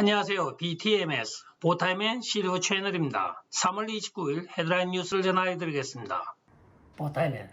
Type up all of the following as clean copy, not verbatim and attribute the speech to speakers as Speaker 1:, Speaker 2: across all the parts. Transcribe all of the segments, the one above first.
Speaker 1: 안녕하세요. BTMS 보타임의 시리오 채널입니다. 3월 29일 헤드라인 뉴스를 전해드리겠습니다. 보타임의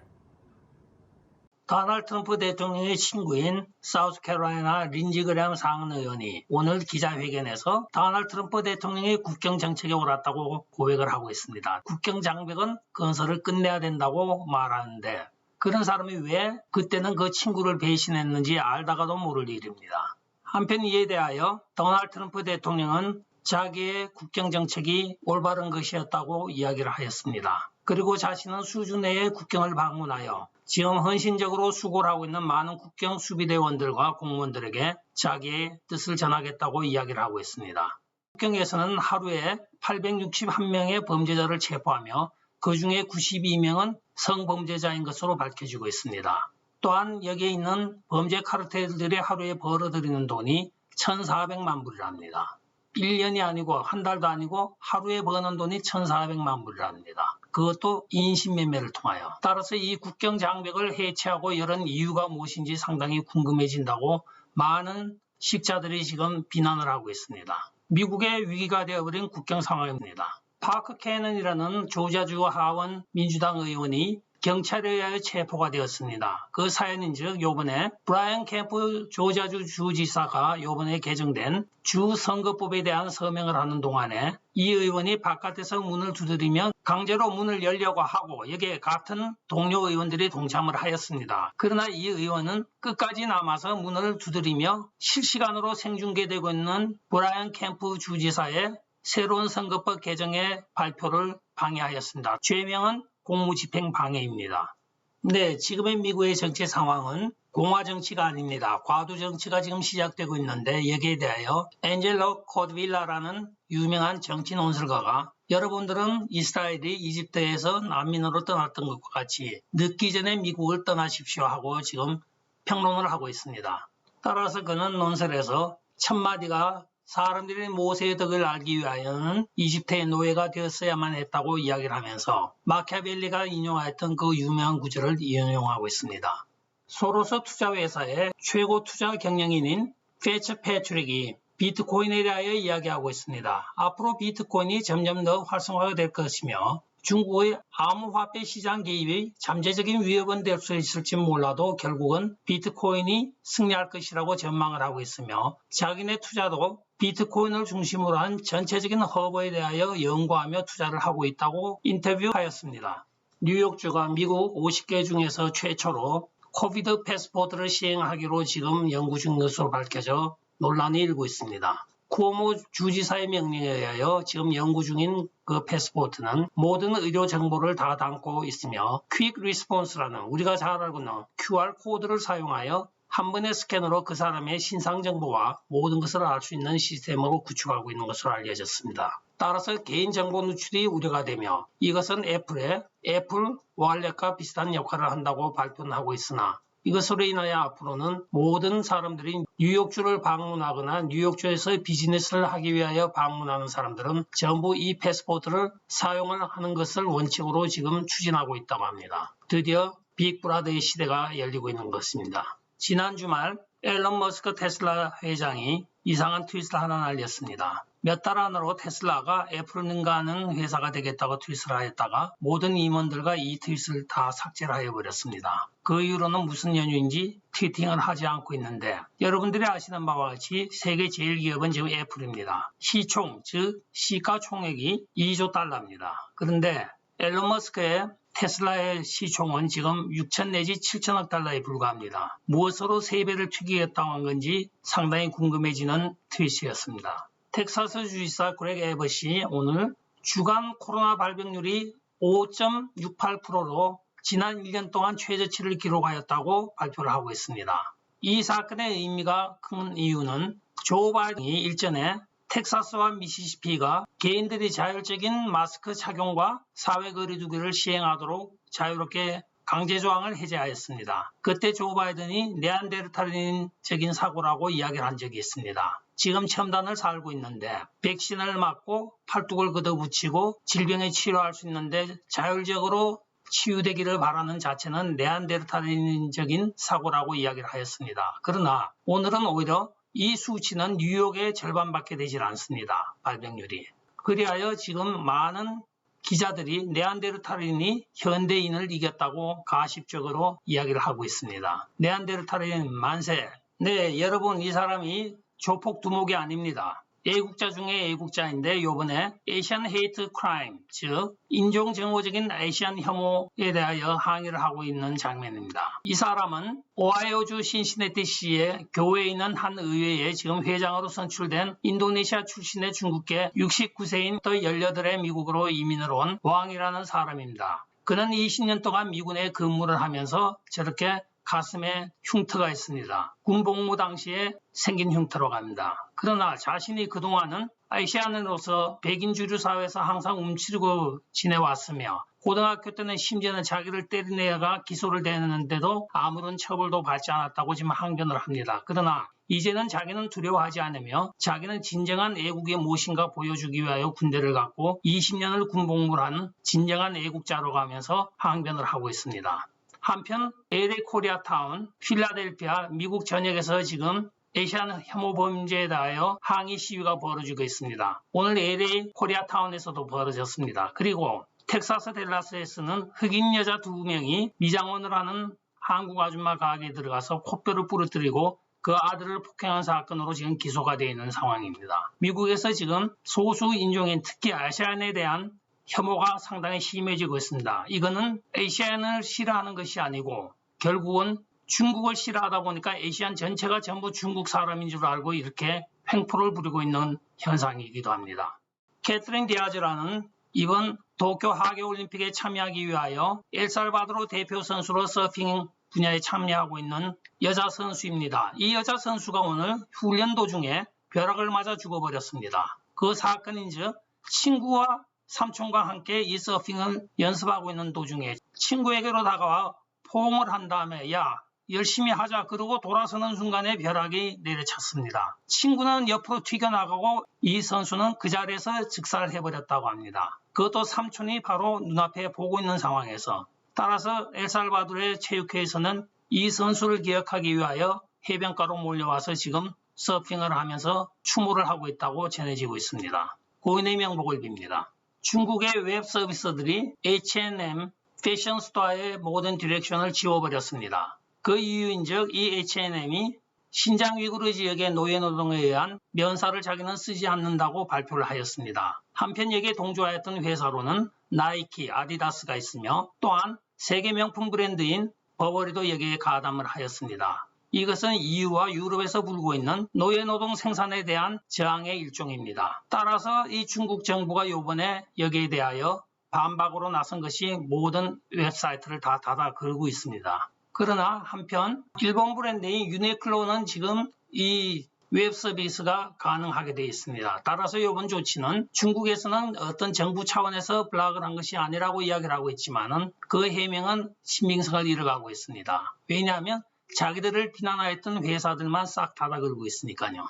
Speaker 1: 도널드 트럼프 대통령의 친구인 사우스캐롤라이나 린지 그래엄 상원의원이 오늘 기자회견에서 도널드 트럼프 대통령의 국경정책에 옳았다고 고백을 하고 있습니다. 국경장벽은 건설을 끝내야 된다고 말하는데 그런 사람이 왜 그때는 그 친구를 배신했는지 알다가도 모를 일입니다. 한편 이에 대하여 도널드 트럼프 대통령은 자기의 국경정책이 올바른 것이었다고 이야기를 하였습니다. 그리고 자신은 수주 내에 국경을 방문하여 지금 헌신적으로 수고를 하고 있는 많은 국경 수비대원들과 공무원들에게 자기의 뜻을 전하겠다고 이야기를 하고 있습니다. 국경에서는 하루에 861명의 범죄자를 체포하며 그 중에 92명은 성범죄자인 것으로 밝혀지고 있습니다. 또한 여기에 있는 범죄 카르텔들이 하루에 벌어들이는 돈이 1,400만 불이랍니다. 1년이 아니고 한 달도 아니고 하루에 버는 돈이 1,400만 불이랍니다. 그것도 인신매매를 통하여. 따라서 이 국경장벽을 해체하고 이런 이유가 무엇인지 상당히 궁금해진다고 많은 식자들이 지금 비난을 하고 있습니다. 미국의 위기가 되어버린 국경 상황입니다. 파크 캐넌이라는 조지아주 하원 민주당 의원이 경찰에 의하여 체포가 되었습니다. 그 사연인즉 요번에 브라이언 캠프 조지아주 주지사가 요번에 개정된 주선거법에 대한 서명을 하는 동안에 이 의원이 바깥에서 문을 두드리며 강제로 문을 열려고 하고 여기에 같은 동료 의원들이 동참을 하였습니다. 그러나 이 의원은 끝까지 남아서 문을 두드리며 실시간으로 생중계되고 있는 브라이언 캠프 주지사의 새로운 선거법 개정의 발표를 방해하였습니다. 죄명은 공무집행 방해입니다. 네, 지금의 미국의 정치 상황은 공화 정치가 아닙니다. 과도 정치가 지금 시작되고 있는데 여기에 대하여 앤젤로 코드빌라라는 유명한 정치 논설가가 여러분들은 이스라엘이 이집트에서 난민으로 떠났던 것과 같이 늦기 전에 미국을 떠나십시오 하고 지금 평론을 하고 있습니다. 따라서 그는 논설에서 첫마디가 사람들이 모세의 덕을 알기 위하여는 이집트의 노예가 되었어야만 했다고 이야기를 하면서 마키아벨리가 인용하였던 그 유명한 구절을 인용하고 있습니다. 소로스 투자회사의 최고 투자 경영인인 패츠 패트릭이 비트코인에 대하여 이야기하고 있습니다. 앞으로 비트코인이 점점 더 활성화가 될 것이며 중국의 암호화폐 시장 개입이 잠재적인 위협은 될 수 있을지 몰라도 결국은 비트코인이 승리할 것이라고 전망을 하고 있으며 자기네 투자도 비트코인을 중심으로 한 전체적인 허브에 대하여 연구하며 투자를 하고 있다고 인터뷰하였습니다. 뉴욕주가 미국 50개 중에서 최초로 코비드 패스포트를 시행하기로 지금 연구 중인 것으로 밝혀져 논란이 일고 있습니다. 쿠오모 주지사의 명령에 의하여 지금 연구 중인 그 패스포트는 모든 의료 정보를 다 담고 있으며 퀵 리스폰스라는 우리가 잘 알고 있는 QR코드를 사용하여 한 번의 스캔으로 그 사람의 신상 정보와 모든 것을 알 수 있는 시스템으로 구축하고 있는 것으로 알려졌습니다. 따라서 개인정보 누출이 우려가 되며 이것은 애플의 애플 월렛과 비슷한 역할을 한다고 발표는 하고 있으나 이것으로 인하여 앞으로는 모든 사람들이 뉴욕주를 방문하거나 뉴욕주에서 비즈니스를 하기 위하여 방문하는 사람들은 전부 이 패스포트를 사용을 하는 것을 원칙으로 지금 추진하고 있다고 합니다. 드디어 빅브라더의 시대가 열리고 있는 것입니다. 지난 주말 앨런 머스크 테슬라 회장이 이상한 트윗을 하나 날렸습니다. 몇 달 안으로 테슬라가 애플을 능가하는 회사가 되겠다고 트윗을 하였다가 모든 임원들과 이 트윗을 다 삭제를 하여버렸습니다. 그 이후로는 무슨 연유인지 트위팅을 하지 않고 있는데 여러분들이 아시는 바와 같이 세계 제일 기업은 지금 애플입니다. 시총, 즉 시가총액이 2조 달러입니다. 그런데 앨런 머스크의 테슬라의 시총은 지금 6천 내지 7천억 달러에 불과합니다. 무엇으로 3배를 튀기겠다고 한 건지 상당히 궁금해지는 트윗이었습니다. 텍사스 주지사 그렉 에버시 오늘 주간 코로나 발병률이 5.68%로 지난 1년 동안 최저치를 기록하였다고 발표를 하고 있습니다. 이 사건의 의미가 큰 이유는 조 바이든이 일전에 텍사스와 미시시피가 개인들이 자율적인 마스크 착용과 사회 거리두기를 시행하도록 자유롭게 강제 조항을 해제하였습니다. 그때 조 바이든이 네안데르탈인적인 사고라고 이야기를 한 적이 있습니다. 지금 첨단을 살고 있는데 백신을 맞고 팔뚝을 걷어붙이고 질병에 치료할 수 있는데 자율적으로 치유되기를 바라는 자체는 네안데르탈인적인 사고라고 이야기를 하였습니다. 그러나 오늘은 오히려 이 수치는 뉴욕의 절반밖에 되질 않습니다. 발병률이. 그리하여 지금 많은 기자들이 네안데르탈인이 현대인을 이겼다고 가십적으로 이야기를 하고 있습니다. 네안데르탈인 만세. 네, 여러분, 이 사람이 조폭 두목이 아닙니다. 애국자 중에 애국자인데 요번에 에이시안 헤이트 크라임, 즉 인종정오적인 아시안 혐오에 대하여 항의를 하고 있는 장면입니다. 이 사람은 오하이오주 신시내티시의 교회에 있는 한 의회에 지금 회장으로 선출된 인도네시아 출신의 중국계 69세인 18의 미국으로 이민을 온 왕이라는 사람입니다. 그는 20년 동안 미군에 근무를 하면서 저렇게 가슴에 흉터가 있습니다. 군복무 당시에 생긴 흉터로 갑니다. 그러나 자신이 그동안은 아시아인으로서 백인 주류 사회에서 항상 움츠리고 지내왔으며 고등학교 때는 심지어는 자기를 때린 애가 기소를 되는데도 아무런 처벌도 받지 않았다고 지금 항변을 합니다. 그러나 이제는 자기는 두려워하지 않으며 자기는 진정한 애국의 무엇인가 보여주기 위하여 군대를 갖고 20년을 군복무를 한 진정한 애국자로 가면서 항변을 하고 있습니다. 한편 LA 코리아타운, 필라델피아, 미국 전역에서 지금 아시안 혐오 범죄에 대하여 항의 시위가 벌어지고 있습니다. 오늘 LA 코리아타운에서도 벌어졌습니다. 그리고 텍사스 댈러스에서는 흑인 여자 2명이 미장원을 하는 한국 아줌마 가게에 들어가서 코뼈를 부러뜨리고 그 아들을 폭행한 사건으로 지금 기소가 되어 있는 상황입니다. 미국에서 지금 소수 인종인 특히 아시안에 대한 혐오가 상당히 심해지고 있습니다. 이거는 아시안을 싫어하는 것이 아니고 결국은 중국을 싫어하다 보니까 아시안 전체가 전부 중국 사람인 줄 알고 이렇게 횡포를 부리고 있는 현상이기도 합니다. 캐트린 디아즈라는 이번 도쿄 하계올림픽에 참여하기 위하여 엘살바도르 대표 선수로 서핑 분야에 참여하고 있는 여자 선수입니다. 이 여자 선수가 오늘 훈련 도중에 벼락을 맞아 죽어버렸습니다. 그 사건인즉 친구와 삼촌과 함께 이 서핑을 연습하고 있는 도중에 친구에게로 다가와 포옹을 한 다음에 야 열심히 하자 그러고 돌아서는 순간에 벼락이 내려쳤습니다. 친구는 옆으로 튀겨나가고 이 선수는 그 자리에서 즉사를 해버렸다고 합니다. 그것도 삼촌이 바로 눈앞에 보고 있는 상황에서. 따라서 엘살바도르의 체육회에서는 이 선수를 기억하기 위하여 해변가로 몰려와서 지금 서핑을 하면서 추모를 하고 있다고 전해지고 있습니다. 고인의 명복을 빕니다. 중국의 웹 서비스들이 H&M 패션스토어의 모든 디렉션을 지워버렸습니다. 그 이유인즉 이 H&M이 신장 위구르 지역의 노예노동에 의한 면사를 자기는 쓰지 않는다고 발표를 하였습니다. 한편 여기에 동조하였던 회사로는 나이키, 아디다스가 있으며 또한 세계 명품 브랜드인 버버리도 여기에 가담을 하였습니다. 이것은 EU와 유럽에서 불고 있는 노예노동 생산에 대한 저항의 일종입니다. 따라서 이 중국 정부가 이번에 여기에 대하여 반박으로 나선 것이 모든 웹사이트를 다 닫아 걸고 있습니다. 그러나 한편 일본 브랜드인 유니클로는 지금 이 웹 서비스가 가능하게 되어 있습니다. 따라서 이번 조치는 중국에서는 어떤 정부 차원에서 블락을 한 것이 아니라고 이야기를 하고 있지만 그 해명은 신빙성을 잃어가고 있습니다. 왜냐하면 자기들을 비난하였던 회사들만 싹 닫아 걸고 있으니까요.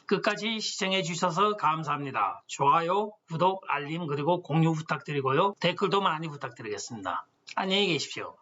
Speaker 1: 끝까지 시청해 주셔서 감사합니다. 좋아요, 구독, 알림 그리고 공유 부탁드리고요. 댓글도 많이 부탁드리겠습니다. 안녕히 계십시오.